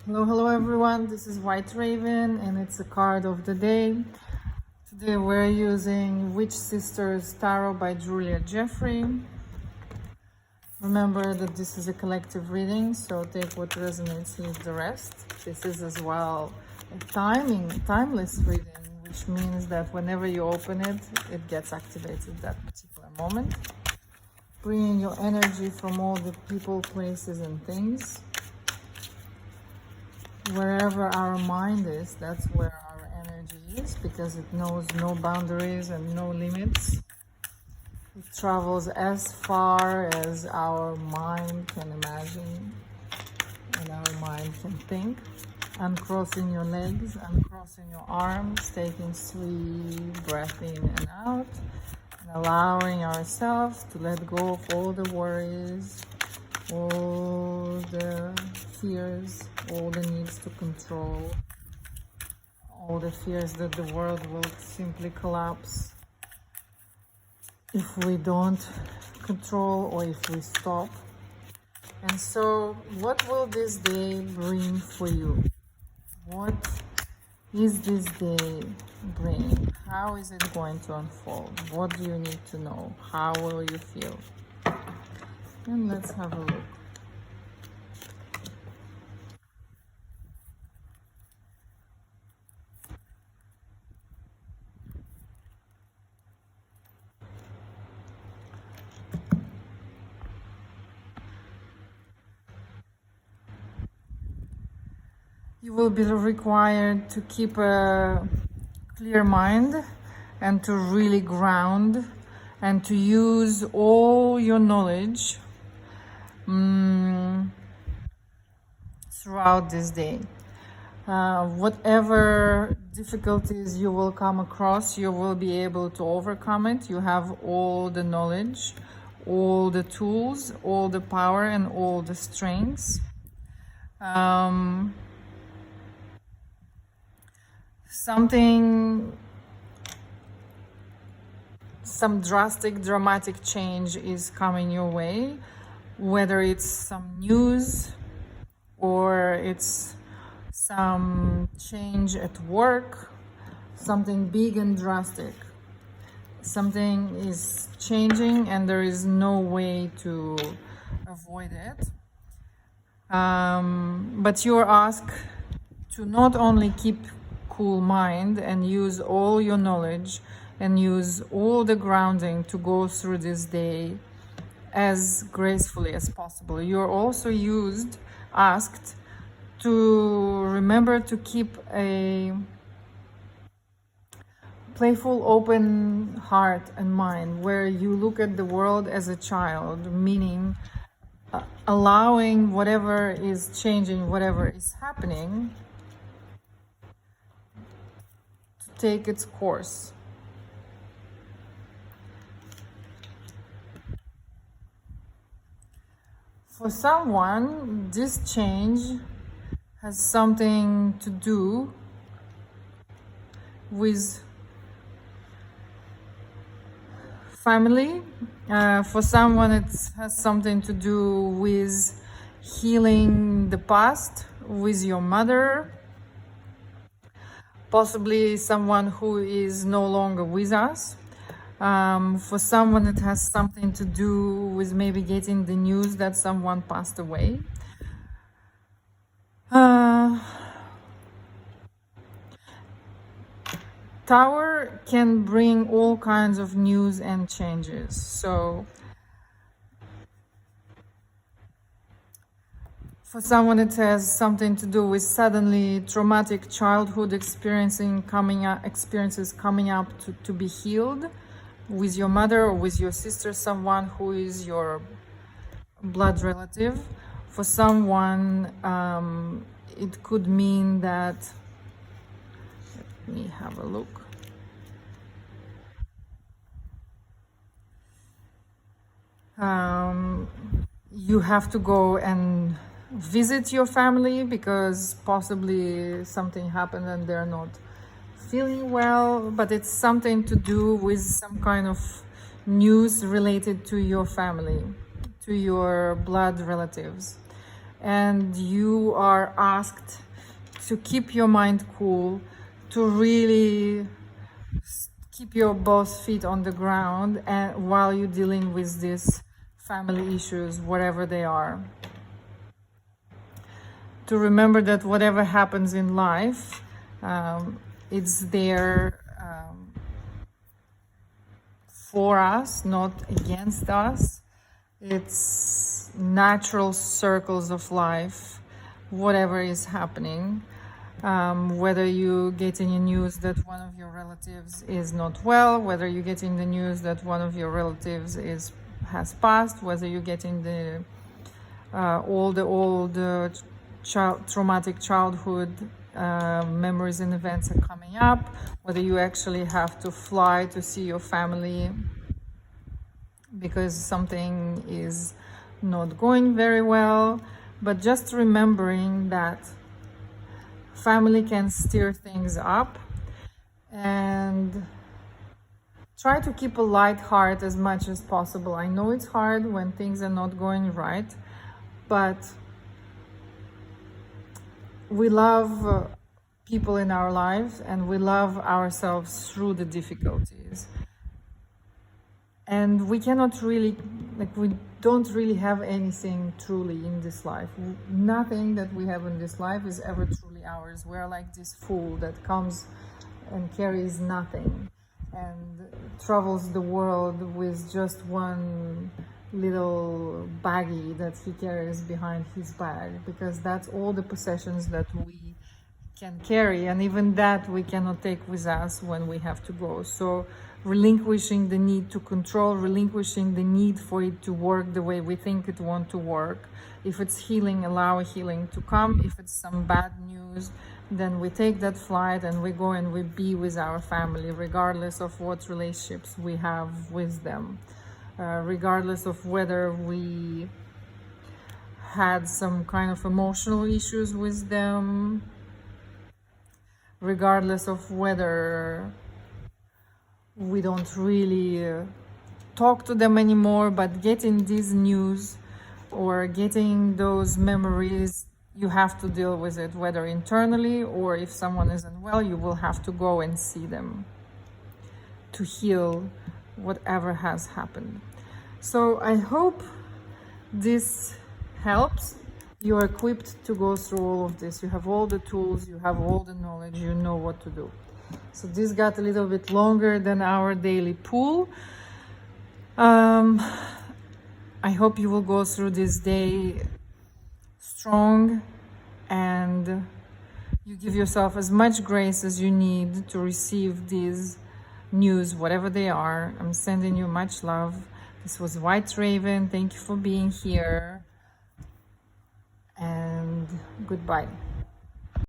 Hello everyone. This is White Raven and it's a card of the day. Today we're using Witch Sisters Tarot by Julia Jeffrey. Remember that this is a collective reading, so take what resonates, leave the rest. This is as well a timeless reading, which means that whenever you open it, it gets activated that particular moment. Bringing your energy from all the people, places and things. Wherever our mind is, that's where our energy is, because it knows no boundaries and no limits. It travels as far as our mind can imagine and our mind can think. Uncrossing your legs, uncrossing your arms, taking sweet breath in and out, and allowing ourselves to let go of all the worries, all the fears, all the needs to control, all the fears that the world will simply collapse if we don't control or if we stop. And so, what will this day bring for you? What is this day bring? How is it going to unfold? What do you need to know? How will you feel? And let's have a look. You will be required to keep a clear mind and to really ground and to use all your knowledge throughout this day. Whatever difficulties you will come across, you will be able to overcome it. You have all the knowledge, all the tools, all the power and all the strengths. Some drastic, dramatic change is coming your way, whether it's some news or it's some change at work, something big and drastic. Something is changing and there is no way to avoid it. But you're asked to not only keep cool mind and use all your knowledge and use all the grounding to go through this day as gracefully as possible. You're also asked to remember to keep a playful, open heart and mind where you look at the world as a child, meaning allowing whatever is changing, whatever is happening, to take its course. For someone, this change has something to do with family. For someone, it has something to do with healing the past with your mother, possibly someone who is no longer with us. For someone, it has something to do with maybe getting the news that someone passed away. Tower can bring all kinds of news and changes. So for someone, it has something to do with suddenly traumatic childhood experiences coming up to be healed with your mother or with your sister, someone who is your blood relative. For someone, it could mean that, let me have a look. You have to go and visit your family because possibly something happened and they're not feeling well, but it's something to do with some kind of news related to your family, to your blood relatives. and you are asked to keep your mind cool, to really keep your both feet on the ground, and while you're dealing with these family issues, whatever they are. To remember that whatever happens in life, it's there for us, not against us. It's natural circles of life, whatever is happening. Whether you get in the news that one of your relatives is not well, whether you get in the news that one of your relatives has passed, whether you get in the old traumatic childhood memories and events are coming up, whether you actually have to fly to see your family because something is not going very well, but just remembering that family can steer things up, and try to keep a light heart as much as possible. I know it's hard when things are not going right, but we love people in our lives, and we love ourselves through the difficulties. And we cannot really, we don't really have anything truly in this life. Nothing that we have in this life is ever truly ours. We're like this fool that comes and carries nothing and travels the world with just one little baggie that he carries behind his bag, because that's all the possessions that we can carry, and even that we cannot take with us when we have to go. So relinquishing the need to control, relinquishing the need for it to work the way we think it wants to work. If it's healing, allow healing to come. If it's some bad news, then we take that flight and we go and we be with our family, regardless of what relationships we have with them, regardless of whether we had some kind of emotional issues with them, regardless of whether we don't really talk to them anymore, but getting this news or getting those memories, you have to deal with it, whether internally or if someone isn't well, you will have to go and see them to heal whatever has happened. So I hope this helps. You're equipped to go through all of this. You have all the tools, you have all the knowledge, you know what to do. So this got a little bit longer than our daily pool. I hope you will go through this day strong, and you give yourself as much grace as you need to receive these news, whatever they are. I'm sending you much love. This was White Raven. Thank you for being here, and goodbye.